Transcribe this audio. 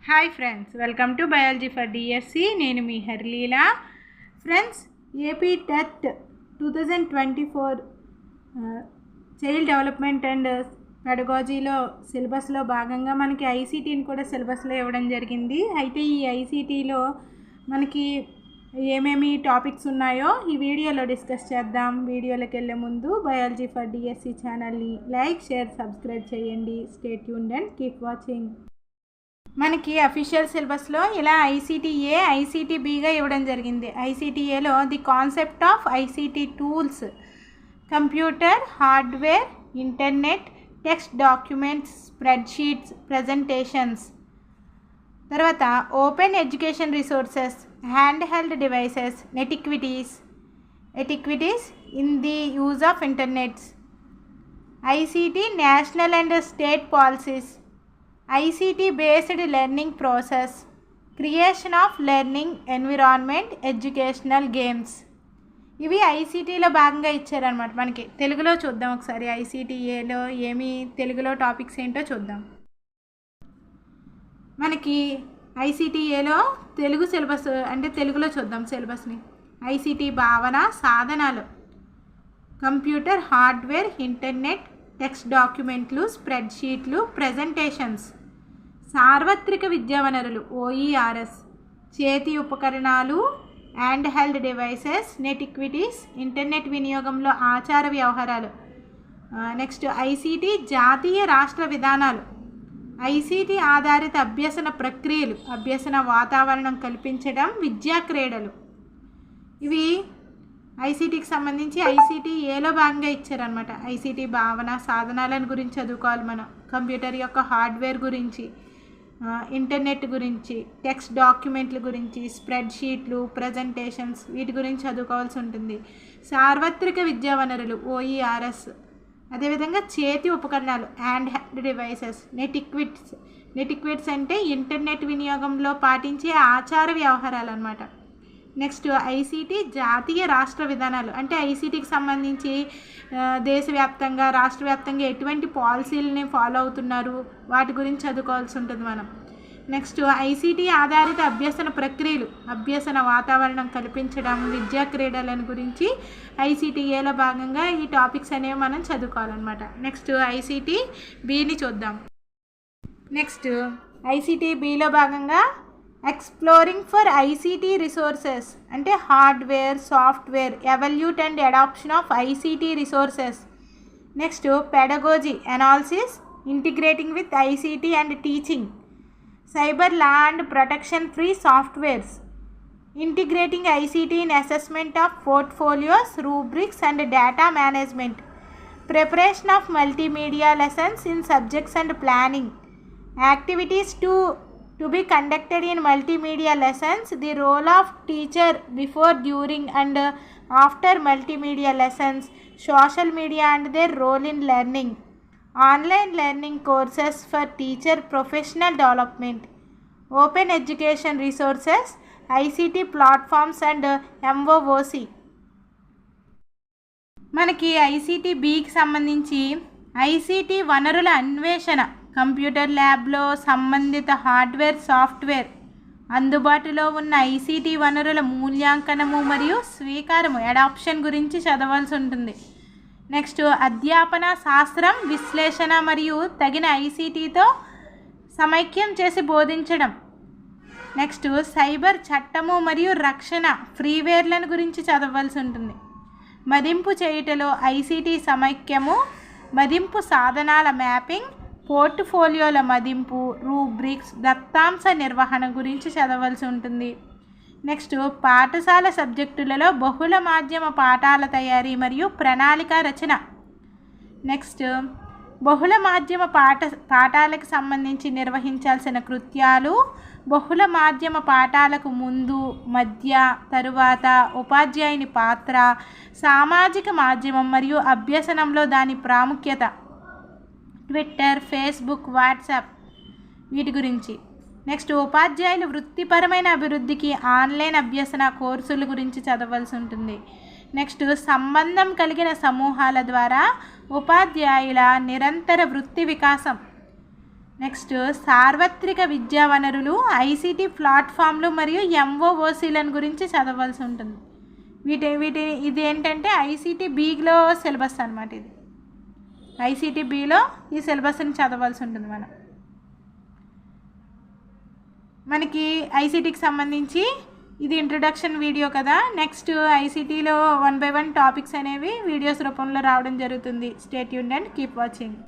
Hi friends, welcome to biology for DSC. నేను మీ హర్లీలా. Friends, AP TET 2024 child development and పెడగాజీలో సిలబస్లో భాగంగా మనకి ఐసీటీని కూడా సిలబస్లో ఇవ్వడం జరిగింది. అయితే ఈ ఐసీటీలో మనకి ఏమేమి టాపిక్స్ ఉన్నాయో ఈ వీడియోలో డిస్కస్ చేద్దాం. వీడియోలోకి వెళ్ళే ముందు బయాలజీ ఫర్ డిఎస్సి ఛానల్ని లైక్, షేర్, సబ్స్క్రైబ్ చేయండి. Stay tuned and keep watching. మనకి అఫీషియల్ సిలబస్లో ఇలా ఐసీటీఏ, ఐసీటీబీగా ఇవ్వడం జరిగింది. ఐసీటీఏలో the concept of ICT tools, computer, hardware, internet, text documents, spreadsheets, presentations. తర్వాత open education resources, hand held devices, etiquettes in the use of internets, ICT national and state policies, ICT based learning process, creation of learning environment, educational games. ఇవి ఐసీటీలో భాగంగా ఇచ్చారనమాట. మనకి తెలుగులో చూద్దాం ఒకసారి. ఐసీటీఏలో ఏమి తెలుగులో టాపిక్స్ ఏంటో చూద్దాం. మనకి ఐసీటీఏలో తెలుగు సిలబస్ అంటే తెలుగులో చూద్దాం సిలబస్ని. ఐసీటీ భావన, సాధనాలు, కంప్యూటర్, హార్డ్వేర్, ఇంటర్నెట్, టెక్స్ట్ డాక్యుమెంట్లు, స్ప్రెడ్షీట్లు, ప్రజెంటేషన్స్, సార్వత్రిక విద్యా వనరులు OERS, చేతి ఉపకరణాలు, హ్యాండ్ హెల్డ్ డివైసెస్, నెటిక్విటీస్, ఇంటర్నెట్ వినియోగంలో ఆచార వ్యవహారాలు. నెక్స్ట్ ఐసీటీ జాతీయ రాష్ట్ర విధానాలు, ఐసీటీ ఆధారిత అభ్యసన ప్రక్రియలు, అభ్యసన వాతావరణం కల్పించడం, విద్యా క్రీడలు. ఇవి ఐసీటీకి సంబంధించి ఐసీటీఏలో భాగంగా ఇచ్చారనమాట. ఐసీటీ భావన, సాధనాలను గురించి చదువుకోవాలి మనం, కంప్యూటర్ యొక్క హార్డ్వేర్ గురించి, ఇంటర్నెట్ గురించి, టెక్స్ట్ డాక్యుమెంట్ల గురించి, స్ప్రెడ్షీట్లు, ప్రజెంటేషన్స్, వీటి గురించి చదువుకోవాల్సి ఉంటుంది. సార్వత్రిక విద్యా వనరులు OERS, అదేవిధంగా చేతి ఉపకరణాలు, హ్యాండ్ హెల్డ్ డివైసెస్, నెటిక్విట్స్ అంటే ఇంటర్నెట్ వినియోగంలో పాటించే ఆచార వ్యవహారాలు అన్నమాట. నెక్స్ట్ ఐసీటీ జాతీయ రాష్ట్ర విధానాలు, అంటే ఐసీటీకి సంబంధించి దేశవ్యాప్తంగా, రాష్ట్ర వ్యాప్తంగా ఎటువంటి పాలసీలని ఫాలో అవుతున్నారు వాటి గురించి చదువుకోవాల్సి ఉంటుంది మనం. నెక్స్ట్ ఐసీటీ ఆధారిత అభ్యసన ప్రక్రియలు, అభ్యసన వాతావరణం కల్పించడం, విద్యా క్రీడలను గురించి ఐసీటీఏలో భాగంగా ఈ టాపిక్స్ అనేవి మనం చదువుకోవాలన్నమాట. నెక్స్ట్ ఐసీటీ బిని చూద్దాం. నెక్స్ట్ ఐసీటీ బిలో భాగంగా ఎక్స్ప్లోరింగ్ ఫర్ ఐసీటీ రిసోర్సెస్ అంటే hardware, software, evaluate and adoption of ICT resources. Next pedagogy analysis, integrating with ICT and teaching, cyber law and protection free softwares, integrating ICT in assessment of portfolios, rubrics and data management, preparation of multimedia lessons in subjects and planning, activities to be conducted in multimedia lessons, the role of teacher before, during and after multimedia lessons, social media and their role in learning, online learning courses for teacher professional development, open education resources, ICT platforms and MOOC. మనకి ICT బికి సంబంధించి ICT వనరుల అన్వేషణ, computer ల్యాబ్లో సంబంధిత hardware, software, అందుబాటులో ఉన్న ICT వనరుల మూల్యాంకనము మరియు స్వీకారము, అడాప్షన్ గురించి చదవాల్సి ఉంటుంది. నెక్స్ట్ అధ్యాపన శాస్త్రం, విశ్లేషణ మరియు తగిన ఐసీటీతో సమైక్యం చేసి బోధించడం. నెక్స్ట్ సైబర్ చట్టము మరియు రక్షణ, ఫ్రీవేర్లను గురించి చదవాల్సి ఉంటుంది. మదింపు చేయుటలో ఐసీటీ సమైక్యము, మదింపు సాధనాల మ్యాపింగ్, పోర్ట్ఫోలియోల మదింపు, రూబ్రిక్స్, దత్తాంశ నిర్వహణ గురించి చదవాల్సి ఉంటుంది. నెక్స్ట్ పాఠశాల సబ్జెక్టులలో బహుళ మాధ్యమ పాఠాల తయారీ మరియు ప్రణాళిక రచన. నెక్స్ట్ బహుళ మాధ్యమ పాఠాలకు సంబంధించి నిర్వహించాల్సిన కృత్యాలు, బహుళ మాధ్యమ పాఠాలకు ముందు, మధ్య, తరువాత ఉపాధ్యాయుని పాత్ర, సామాజిక మాధ్యమం మరియు అభ్యసనంలో దాని ప్రాముఖ్యత, ట్విట్టర్, ఫేస్బుక్, వాట్సాప్, వీటి గురించి. నెక్స్ట్ ఉపాధ్యాయులు వృత్తిపరమైన అభివృద్ధికి ఆన్లైన్ అభ్యసన కోర్సుల గురించి చదవాల్సి ఉంటుంది. నెక్స్ట్ సంబంధం కలిగిన సమూహాల ద్వారా ఉపాధ్యాయుల నిరంతర వృత్తి వికాసం. నెక్స్ట్ సార్వత్రిక విద్యా వనరులు, ఐసీటీ ప్లాట్ఫామ్లు మరియు ఎంఓఓసీలను గురించి చదవాల్సి ఉంటుంది. ఇది ఏంటంటే ఐసీటీ బిలో సిలబస్ అనమాట. ఇది ఐసీటీ బిలో ఈ సిలబస్ని చదవాల్సి ఉంటుంది. మనకి ఐసీటీకి సంబంధించి ఇది ఇంట్రడక్షన్ వీడియో కదా. నెక్స్ట్ ఐసీటీలో 1 by 1 టాపిక్స్ అనేవి వీడియోస్ రూపంలో రావడం జరుగుతుంది. Stay tuned and keep watching.